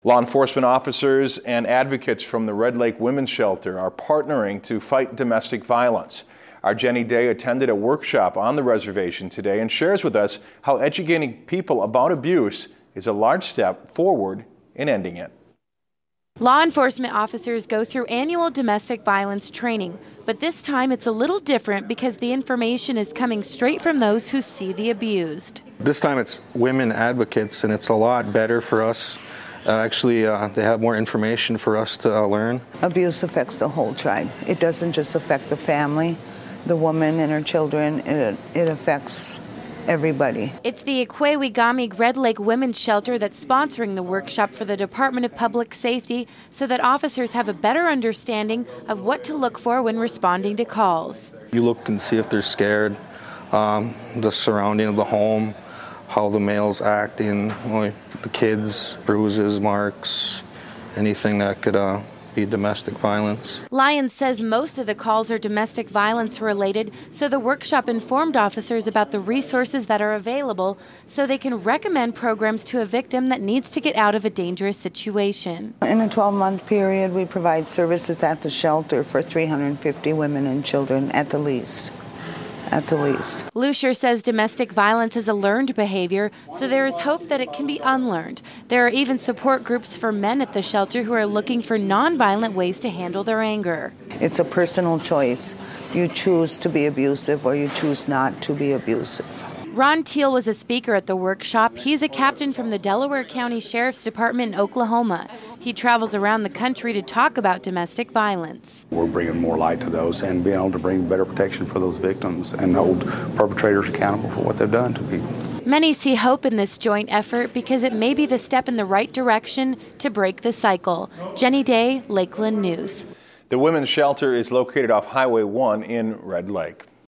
Law enforcement officers and advocates from the Red Lake Women's Shelter are partnering to fight domestic violence. Our Jenny Day attended a workshop on the reservation today and shares with us how educating people about abuse is a large step forward in ending it. Law enforcement officers go through annual domestic violence training, but this time it's a little different because the information is coming straight from those who see the abused. This time it's women advocates, and it's a lot better for us. They have more information for us to learn. Abuse affects the whole tribe. It doesn't just affect the family, the woman and her children. It affects everybody. It's the Ikwe-Wigami Red Lake Women's Shelter that's sponsoring the workshop for the Department of Public Safety so that officers have a better understanding of what to look for when responding to calls. You look and see if they're scared, the surrounding of the home, how the male's acting, the kids, bruises, marks, anything that could be domestic violence. Lyons says most of the calls are domestic violence related, so the workshop informed officers about the resources that are available so they can recommend programs to a victim that needs to get out of a dangerous situation. In a 12-month period, we provide services at the shelter for 350 women and children at the least. Lucier says domestic violence is a learned behavior, so there is hope that it can be unlearned. There are even support groups for men at the shelter who are looking for nonviolent ways to handle their anger. It's a personal choice. You choose to be abusive or you choose not to be abusive. Ron Teal was a speaker at the workshop. He's a captain from the Delaware County Sheriff's Department in Oklahoma. He travels around the country to talk about domestic violence. We're bringing more light to those and being able to bring better protection for those victims and hold perpetrators accountable for what they've done to people. Many see hope in this joint effort because it may be the step in the right direction to break the cycle. Jenny Day, Lakeland News. The Women's Shelter is located off Highway 1 in Red Lake.